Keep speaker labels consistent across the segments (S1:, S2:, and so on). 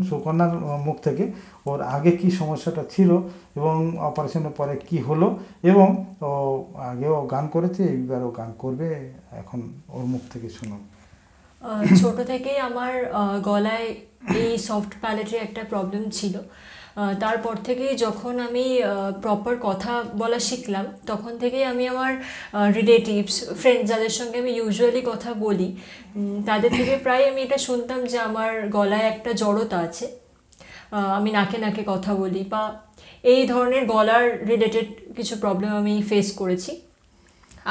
S1: সুকন্যার মুখ থেকে ওর আগে কি সমস্যাটা ছিল এবং অপারেশনের পরে কি হলো, এবং ও আগেও গান করেছে, এইবারও গান করবে, এখন ওর মুখ থেকে শুনুন।
S2: ছোট থেকেই আমার গলায় এই সফট প্যালেটের একটা প্রবলেম ছিল। তারপর থেকেই যখন আমি প্রপার কথা বলা শিখলাম, তখন থেকেই আমি আমার রিলেটিভস, ফ্রেন্ড যাদের সঙ্গে আমি ইউজুয়ালি কথা বলি, তাদের থেকে প্রায় আমি এটা শুনতাম যে আমার গলায় একটা জড়তা আছে। আমি নাকে নাকে কথা বলি বা এই ধরনের গলার রিলেটেড কিছু প্রবলেম আমি ফেস করেছি।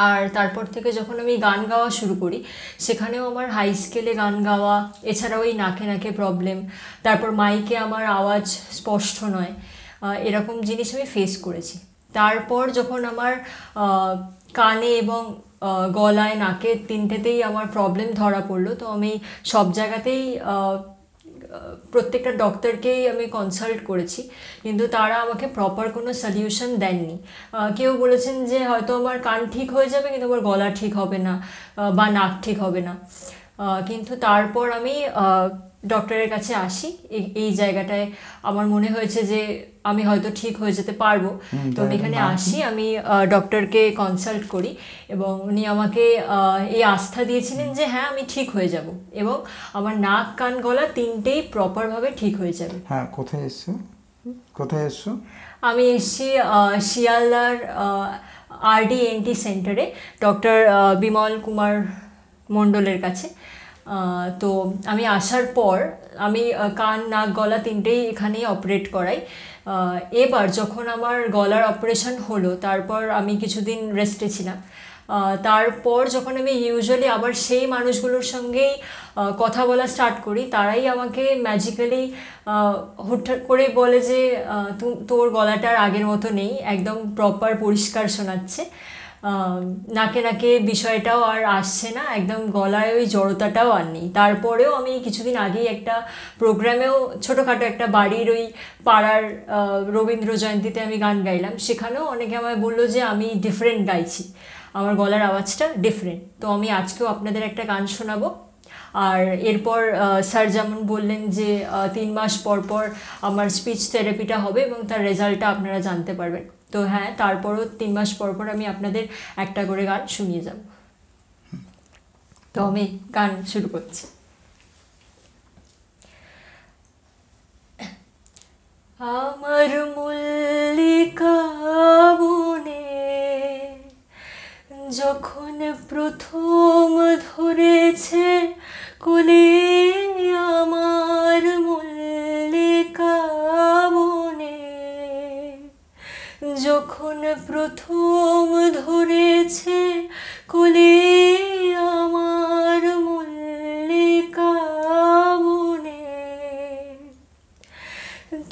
S2: আর তারপর থেকে যখন আমি গান গাওয়া শুরু করি, সেখানেও আমার হাই স্কেলে গান গাওয়া, এছাড়াও এই নাকে নাকে প্রবলেম, তারপর মাইকে আমার আওয়াজ স্পষ্ট নয়, এরকম জিনিস আমি ফেস করেছি। তারপর যখন আমার কানে এবং গলায়, নাকে তিনটেতেই আমার প্রবলেম ধরা পড়লো, তো আমি সব জায়গাতেই প্রত্যেকটা ডক্টরকেই আমি কনসাল্ট করেছি, কিন্তু তারা আমাকে প্রপার কোনো সলিউশন দেননি। কেউ বলেছেন যে হয়তো আমার কান ঠিক হয়ে যাবে কিন্তু আমার গলা ঠিক হবে না বা নাক ঠিক হবে না। কিন্তু তারপর আমি ডক্টরের কাছে আসি, এই জায়গাটায় আমার মনে হয়েছে যে আমি হয়তো ঠিক হয়ে যেতে পারবো। তো আমি এখানে আসি, আমি ডক্টরকে কনসাল্ট করি এবং উনি আমাকে এই আস্থা দিয়েছিলেন যে হ্যাঁ আমি ঠিক হয়ে যাব এবং আমার নাক, কান, গলা তিনটেই প্রপারভাবে ঠিক হয়ে যাবে।
S1: হ্যাঁ, কোথায় এসছো? কোথায় এসছো?
S2: আমি এসেছি শিয়ালদার RD&T সেন্টারে, ডক্টর বিমল কুমার মণ্ডলের কাছে। তো আমি আসার পর আমি কান, নাক, গলা তিনটেই এখানেই অপারেট করাই। এবার যখন আমার গলার অপারেশন হলো, তারপর আমি কিছুদিন রেস্টে ছিলাম। তারপর যখন আমি ইউজুয়ালি আবার সেই মানুষগুলোর সঙ্গেই কথা বলা স্টার্ট করি, তারাই আমাকে ম্যাজিক্যালি হুট করে বলে যে তোর গলাটা আর আগের মতো নেই, একদম প্রপার পরিষ্কার শোনাচ্ছে, নাকে নাকে বিষয়টাও আর আসছে না, একদম গলায় ওই জড়তাটাও আর নেই। তারপরেও আমি কিছুদিন আগেই একটা প্রোগ্রামেও, ছোটোখাটো একটা বাড়ির ওই পাড়ার রবীন্দ্র জয়ন্তীতে আমি গান গাইলাম, সেখানেও অনেকে আমায় বললো যে আমি ডিফারেন্ট গাইছি, আমার গলার আওয়াজটা ডিফারেন্ট। তো আমি আজকেও আপনাদের একটা গান শোনাবো। আর এরপর স্যার যেমন বললেন যে 3 মাস পর পর আমার স্পিচ থেরাপিটা হবে এবং তার রেজাল্টটা আপনারা জানতে পারবেন। তো হ্যাঁ, তারপরও 3 মাস পর পর আমি আপনাদের একটা করে গান শুনিয়ে যাব। তো আমি গান শুরু করছি। আমার মল্লিকা বনে যখন প্রথম ধরেছে কোলে, আমার মল্লিকা বনে যখন প্রথম ধরেছে কোলে, আমার মল্লিকা বনে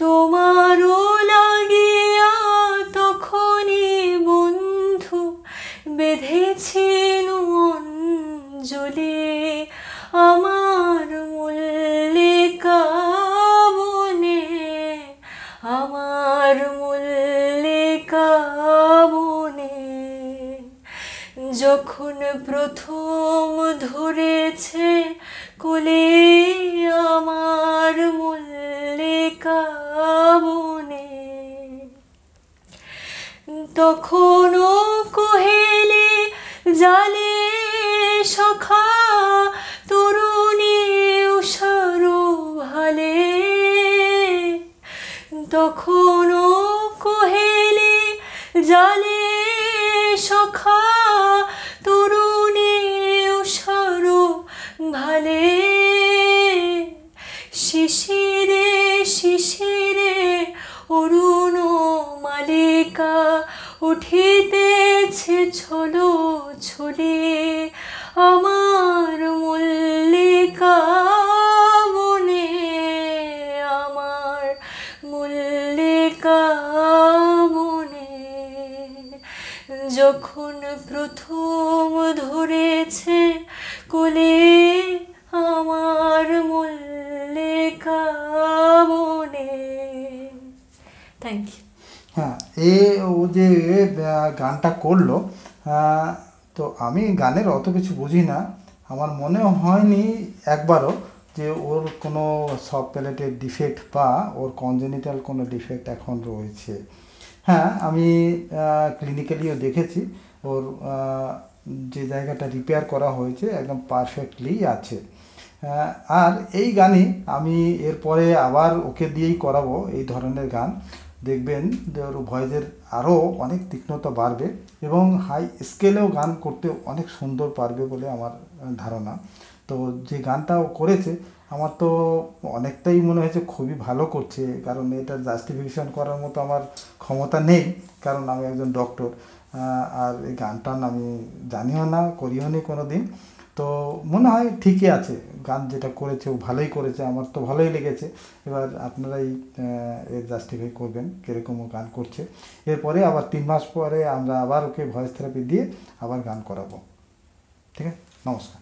S2: তোমারও লাগিয়া তখনই বন্ধু বেঁধেছিল অঞ্জলি, আমার মল্লিকা বনে, আমার মল্লিকা বনে যখন প্রথম ধরেছে কোলে, আমার মল্লিকা বনে তখনও কোহেলি জালে সখা তরুণী উষার ভালে, তখনও কোহেলি জালে সখা তরুণী উষার ভালে, শিশিরে শিশিরে অরুণ মালিকা উঠিতেছে ছলো ছলে, আমার মল্লিকা বনে, আমার মল্লিকা বনে যখন প্রথম ধরেছে কোলে, আমার মল্লিকা বনে। Thank you.
S1: হ্যাঁ, ও যে গানটা করলো, তো আমি গানের অত কিছু বুঝি না, আমার মনে হয়নি একবারও যে ওর কোনো সব প্যালেটের ডিফেক্ট বা ওর কনজেনিটাল কোনো ডিফেক্ট এখন রয়েছে। হ্যাঁ, আমি ক্লিনিক্যালিও দেখেছি ওর যে জায়গাটা রিপেয়ার করা হয়েছে একদম পারফেক্টলি আছে। আর এই গানই আমি এরপরে আবার ওকে দিয়েই করাবো এই ধরনের গান। দেখবেন যে ওর ভয়েসের আরও অনেক তীক্ষ্ণতা বাড়বে এবং হাই স্কেলেও গান করতে অনেক সুন্দর পারবে বলে আমার ধারণা। তো যে গানটা ও করেছে আমার তো অনেকটাই মনে হয়েছে খুবই ভালো করছে, কারণ এটার জাস্টিফিকেশন করার মতো আমার ক্ষমতা নেই, কারণ আমি একজন ডক্টর। আর এই গানটান আমি জানিও না, করিও নি কোনো দিন। তো মনে হয় ঠিকই আছে, গান যেটা করেছে ও ভালোই করেছে, আমার তো ভালোই লেগেছে। এবার আপনারাই এর জাস্টিফাই করবেন কীরকম ও গান করছে। এরপরে আবার 3 মাস পরে আমরা আবার ওকে ভয়েস থেরাপি দিয়ে আবার গান করাবো। ঠিক আছে, নমস্কার।